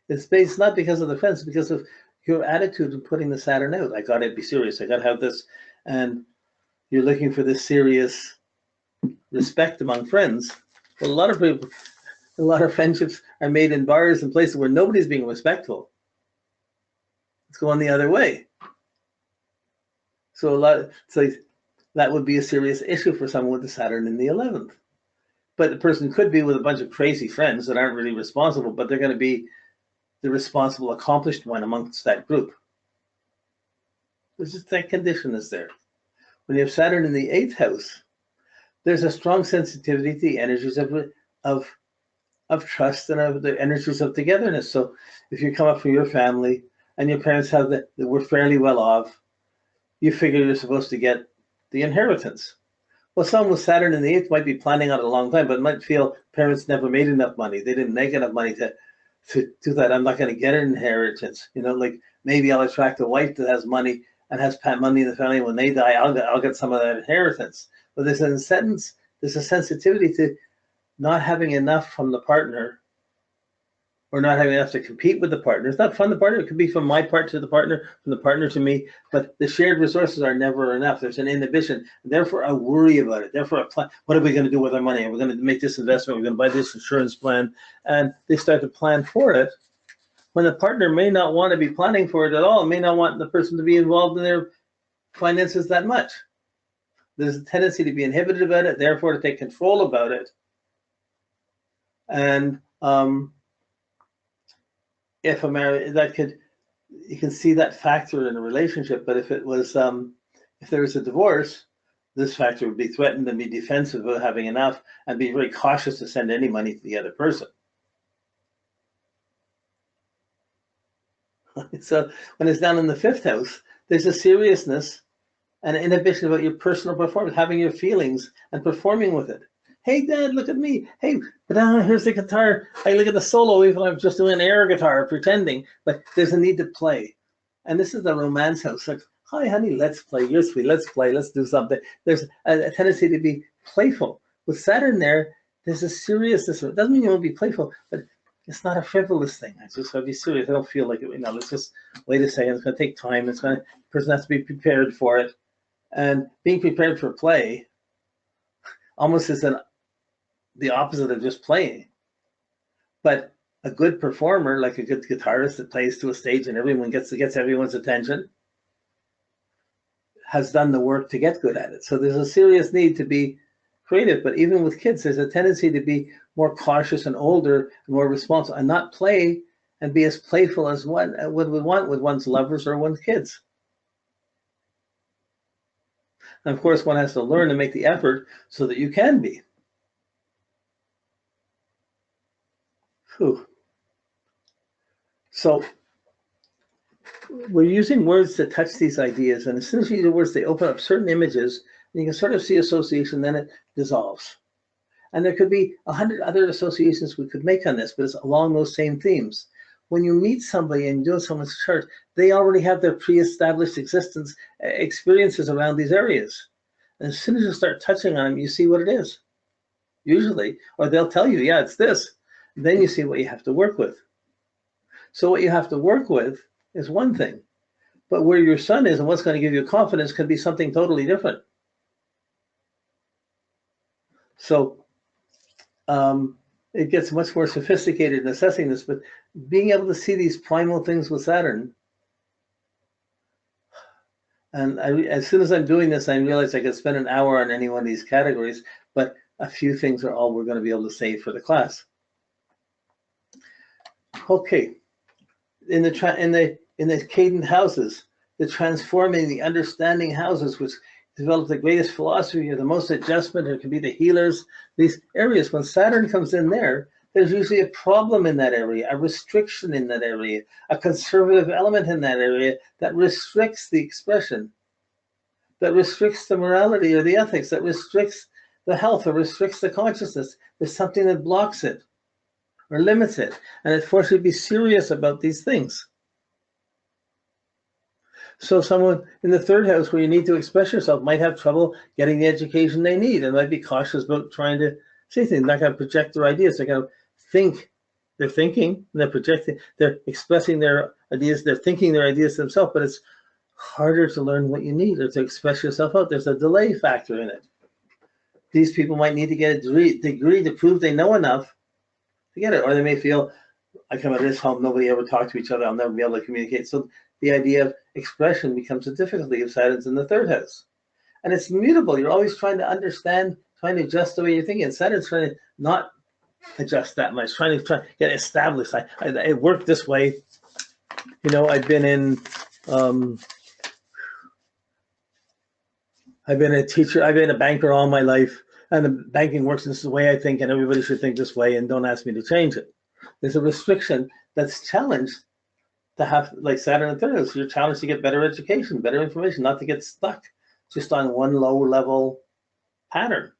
It's based not because of the friends, because of your attitude in putting the Saturn out. I got to be serious. I got to have this. And you're looking for this serious respect among friends. Well, a lot of people, a lot of friendships are made in bars and places where nobody's being respectful. It's going the other way. So that would be a serious issue for someone with the Saturn in the 11th. But the person could be with a bunch of crazy friends that aren't really responsible, but they're going to be the responsible, accomplished one amongst that group. There's just that condition is there. When you have Saturn in the 8th house, there's a strong sensitivity to the energies of trust and of the energies of togetherness. So if you come up from your family and your parents have that we're fairly well off, you figure you're supposed to get the inheritance. Well, someone with Saturn in the 8th might be planning on it a long time, but might feel parents never made enough money. They didn't make enough money to do that. I'm not going to get an inheritance. Like maybe I'll attract a wife that has money and has money in the family. When they die, I'll get some of that inheritance. But there's a sensitivity to not having enough from the partner, or not having enough to compete with the partner. It's not from the partner. It could be from my part to the partner, from the partner to me. But the shared resources are never enough. There's an inhibition. Therefore, I worry about it. Therefore, I plan. What are we going to do with our money? Are we going to make this investment? We're going to buy this insurance plan, and they start to plan for it. When the partner may not want to be planning for it at all, may not want the person to be involved in their finances that much. There's a tendency to be inhibited about it, therefore to take control about it. And if a marriage, you can see that factor in a relationship. But if it was, if there was a divorce, this factor would be threatened and be defensive of having enough, and be very cautious to send any money to the other person. So when it's down in the 5th house, there's a seriousness and an inhibition about your personal performance, having your feelings and performing with it. Hey, Dad, look at me. Hey, but here's the guitar. Hey, look at the solo, even though I'm just doing an air guitar, pretending. But there's a need to play. And this is the romance house. Like, hi, honey, let's play. You're sweet. Let's play. Let's do something. There's a tendency to be playful. With Saturn there, there's a seriousness. It doesn't mean you won't be playful, but it's not a frivolous thing. I just have to be serious. I don't feel like it. Let's just wait a second. It's going to take time. The person has to be prepared for it. And being prepared for play almost is the opposite of just playing. But a good performer, like a good guitarist that plays to a stage and everyone gets everyone's attention, has done the work to get good at it. So there's a serious need to be creative. But even with kids, there's a tendency to be more cautious and older and more responsible, and not play and be as playful as one would want with one's lovers or one's kids. And of course, one has to learn to make the effort so that you can be. Whew. So we're using words to touch these ideas, and as soon as you use the words, they open up certain images, and you can sort of see association, then it dissolves. And there could be 100 other associations we could make on this, but it's along those same themes. When you meet somebody and do someone's chart, they already have their pre-established experiences around these areas. And as soon as you start touching on them, you see what it is, usually, or they'll tell you, yeah, it's this. Then you see what you have to work with. So what you have to work with is one thing, but where your sun is and what's going to give you confidence could be something totally different. So it gets much more sophisticated in assessing this, but being able to see these primal things with Saturn, and as soon as I'm doing this, I realize I could spend an hour on any one of these categories, but a few things are all we're going to be able to save for the class. Okay, in the cadent houses, the transforming, the understanding houses, which develop the greatest philosophy or the most adjustment, or it can be the healers, these areas. When Saturn comes in there, there's usually a problem in that area, a restriction in that area, a conservative element in that area that restricts the expression, that restricts the morality or the ethics, that restricts the health or restricts the consciousness. There's something that blocks it or limits it, and it forces you to be serious about these things. So someone in the 3rd house where you need to express yourself might have trouble getting the education they need, and might be cautious about trying to say things. They're not going to project their ideas. They're going to think They're thinking, they're projecting, they're expressing their ideas, they're thinking their ideas themselves, but it's harder to learn what you need or to express yourself out. There's a delay factor in it. These people might need to get a degree to prove they know enough to get it, or they may feel, I come out of this home, nobody ever talked to each other, I'll never be able to communicate. So the idea of expression becomes a difficulty if Saturn's in the third house. And it's mutable. You're always trying to understand, trying to adjust the way you're thinking. And Saturn's trying to not adjust that much, trying to get established. It worked this way. You know, I've been a teacher, I've been a banker all my life, and the banking works this is the way I think, and everybody should think this way, and don't ask me to change it. There's a restriction that's challenged to have, like Saturn and third house, you're challenged to get better education, better information, not to get stuck just on one low level pattern.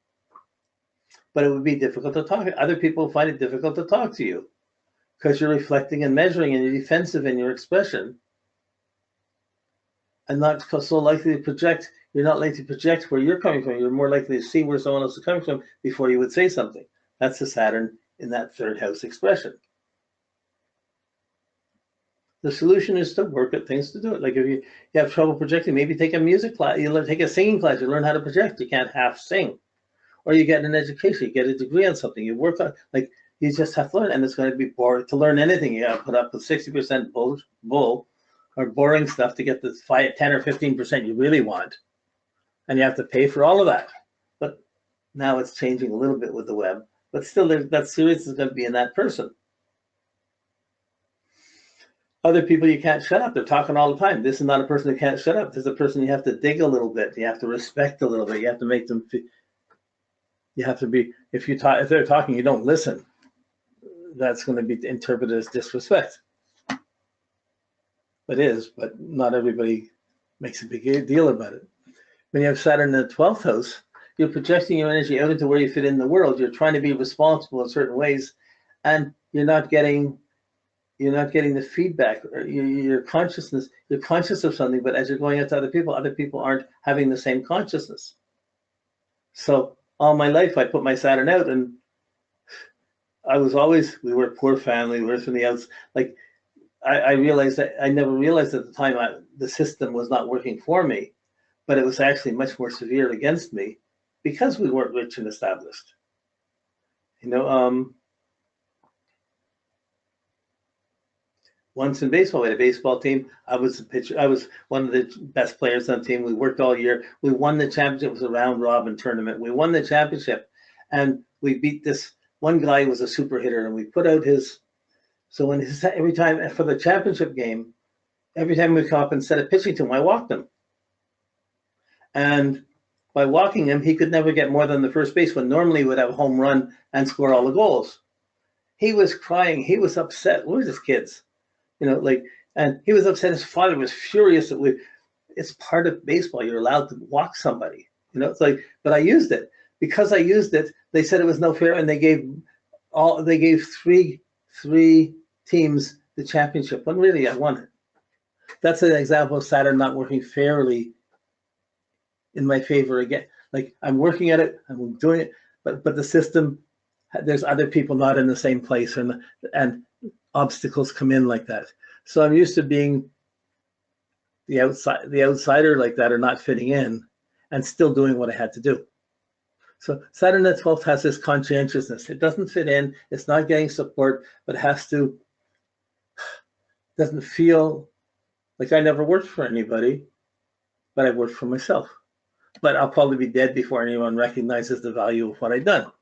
But it would be difficult to talk. Other people find it difficult to talk to you because you're reflecting and measuring and you're defensive in your expression and not so likely to project. You're not likely to project where you're coming from. You're more likely to see where someone else is coming from before you would say something. That's the Saturn in that third house expression. The solution is to work at things to do it. Like if you have trouble projecting, maybe take a music class, take a singing class, you learn how to project. You can't half sing. Or you get an education, you get a degree on something, you work on, like, you just have to learn, and it's going to be boring. To learn anything, you got to put up with 60% bull or boring stuff to get the 10 or 15% you really want. And you have to pay for all of that. But now it's changing a little bit with the web. But still, that series is going to be in that person. Other people you can't shut up. They're talking all the time. This is not a person who can't shut up. This is a person you have to dig a little bit. You have to respect a little bit. You have to make them feel. You have to be, if they're talking, you don't listen. That's going to be interpreted as disrespect. It is, but not everybody makes a big deal about it. When you have Saturn in the 12th house, you're projecting your energy out into where you fit in the world. You're trying to be responsible in certain ways, and you're not getting the feedback. Or your consciousness, you're conscious of something, but as you're going out to other people aren't having the same consciousness. So all my life, I put my Saturn out, and we were a poor family, we were from the outs. Like, I realized that I never realized at the time the system was not working for me, but it was actually much more severe against me because we weren't rich and established. You know, once in baseball, we had a baseball team. I was the pitcher. I was one of the best players on the team. We worked all year. We won the championship. It was a round robin tournament. We won the championship, and we beat this one guy who was a super hitter, and we put out his. So every time for the championship game, every time we come up instead of pitching to him, I walked him. And by walking him, he could never get more than the first baseman. Normally, he would have a home run and score all the goals. He was crying. He was upset. Where's his kids? You know, like, and he was upset. His father was furious that it's part of baseball. You're allowed to walk somebody. You know, it's like, but I used it. Because I used it, they said it was no fair, and they gave three teams the championship. When really I won it. That's an example of Saturn not working fairly in my favor again. Like, I'm working at it, I'm doing it, but the system, there's other people not in the same place, and obstacles come in like that. So I'm used to being the outsider like that, or not fitting in, and still doing what I had to do. So Saturn at 12th has this conscientiousness. It doesn't fit in, it's not getting support, but doesn't feel like I never worked for anybody, but I worked for myself. But I'll probably be dead before anyone recognizes the value of what I've done.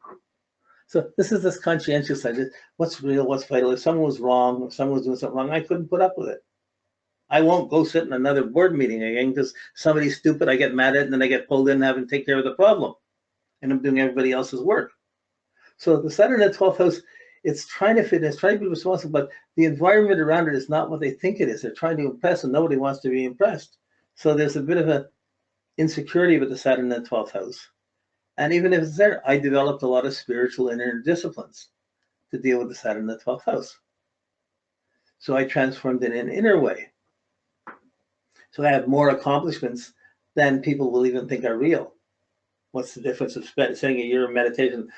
So this is this conscientious side. What's real, what's vital. If someone was wrong, if someone was doing something wrong, I couldn't put up with it. I won't go sit in another board meeting again because somebody's stupid, I get mad at it, and then I get pulled in and have to take care of the problem. And I'm doing everybody else's work. So the Saturn at 12th house, it's trying to fit in, it's trying to be responsible, but the environment around it is not what they think it is. They're trying to impress, and nobody wants to be impressed. So there's a bit of an insecurity with the Saturn in the 12th house. And even if it's there, I developed a lot of spiritual inner disciplines to deal with the Saturn in the 12th house. So I transformed it in an inner way. So I have more accomplishments than people will even think are real. What's the difference of spending a year in meditation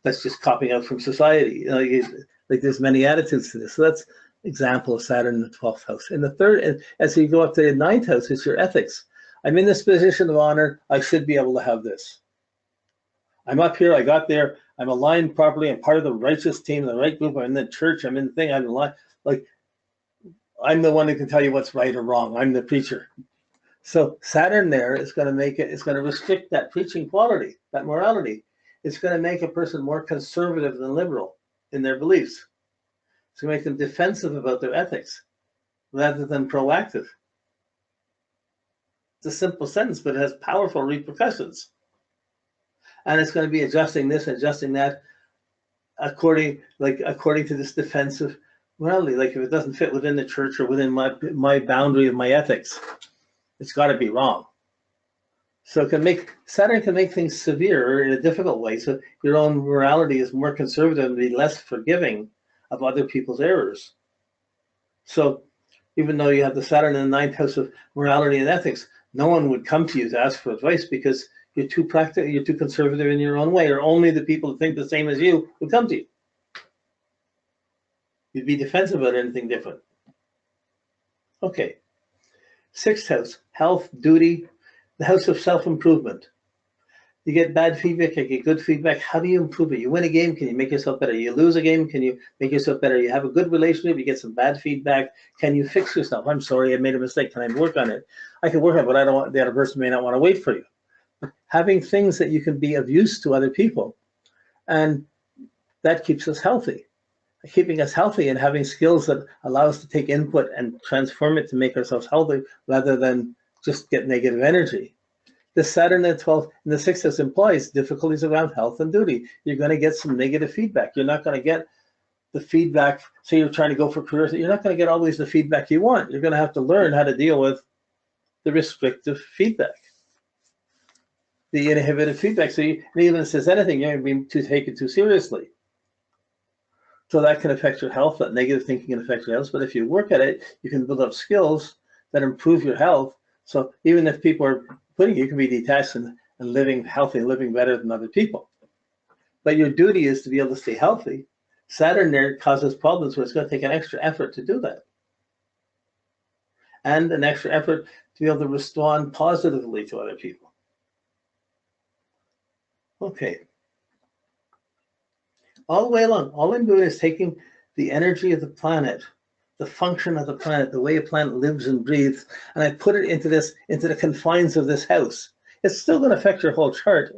that's just copying out from society. Like there's many attitudes to this. So that's example of Saturn in the 12th house. In the third, and as you go up to the 9th house, it's your ethics. I'm in this position of honor. I should be able to have this. I'm up here. I got there. I'm aligned properly. I'm part of the righteous team, the right group. I'm in the church. I'm in the thing. I'm aligned. Like I'm the one who can tell you what's right or wrong. I'm the preacher. So Saturn there is going to make it. It's going to restrict that preaching quality, that morality. It's going to make a person more conservative than liberal in their beliefs. It's going to make them defensive about their ethics rather than proactive. It's a simple sentence, but it has powerful repercussions. And it's going to be adjusting this, adjusting that, according to this defensive morality. Like if it doesn't fit within the church or within my boundary of my ethics, it's got to be wrong. So Saturn can make things severe in a difficult way. So your own morality is more conservative and be less forgiving of other people's errors. So even though you have the Saturn in the 9th house of morality and ethics, no one would come to you to ask for advice because you're too practical, you're too conservative in your own way, or only the people who think the same as you would come to you. You'd be defensive about anything different. Okay. 6th house, health, duty, the house of self-improvement. You get bad feedback, you get good feedback. How do you improve it? You win a game, can you make yourself better? You lose a game, can you make yourself better? You have a good relationship, you get some bad feedback. Can you fix yourself? I'm sorry, I made a mistake. Can I work on it? I can work on it, but I don't want, the other person may not want to wait for you. Having things that you can be of use to other people, and that keeps us healthy. Keeping us healthy and having skills that allow us to take input and transform it to make ourselves healthy rather than just get negative energy. The Saturn in the 12th and the 6th house implies difficulties around health and duty. You're going to get some negative feedback. You're not going to get the feedback. So you're trying to go for careers. You're not going to get always the feedback you want. You're going to have to learn how to deal with the restrictive feedback, the inhibitive feedback. So even if it says anything, you're going to be take it too seriously. So that can affect your health. That negative thinking can affect your health. But if you work at it, you can build up skills that improve your health. So even if people are putting you, can be detached and living healthy, living better than other people. But your duty is to be able to stay healthy. Saturn there causes problems where it's going to take an extra effort to do that. And an extra effort to be able to respond positively to other people. Okay. All the way along, all I'm doing is taking the energy of the planet, the function of the planet, the way a planet lives and breathes, and I put it into the confines of this house. It's still going to affect your whole chart,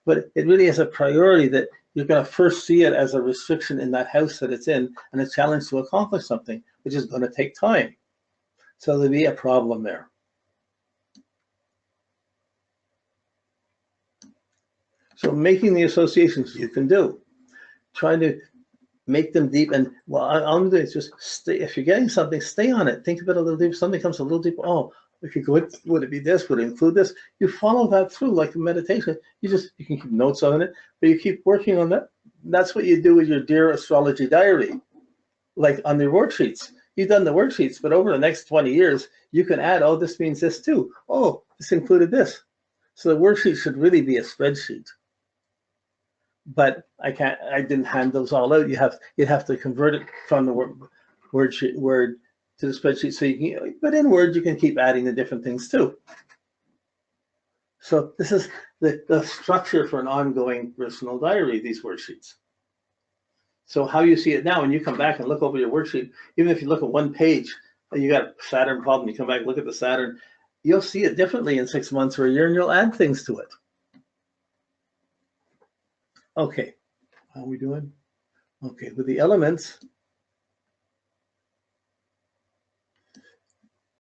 but it really is a priority that you're going to first see it as a restriction in that house that it's in and a challenge to accomplish something, which is going to take time. So there'll be a problem there. So making the associations you can do. Trying to make them deep, and well, I'm doing is just stay. If you're getting something, stay on it. Think about it a little deeper. Something comes a little deeper. Oh, we could go. Would it be this? Would it include this? You follow that through like a meditation. You can keep notes on it, but you keep working on that. That's what you do with your Dear Astrology Diary, like on the worksheets. You've done the worksheets, but over the next 20 years, you can add. Oh, this means this too. Oh, this included this. So the worksheet should really be a spreadsheet. But I didn't hand those all out. You'd have to convert it from the word to the spreadsheet. So but in Word you can keep adding the different things too. So this is the structure for an ongoing personal diary, these worksheets. So how you see it now, when you come back and look over your worksheet, even if you look at one page, and you got a Saturn problem, you come back and look at the Saturn, you'll see it differently in 6 months or a year, and you'll add things to it. Okay, how are we doing? Okay, with the elements,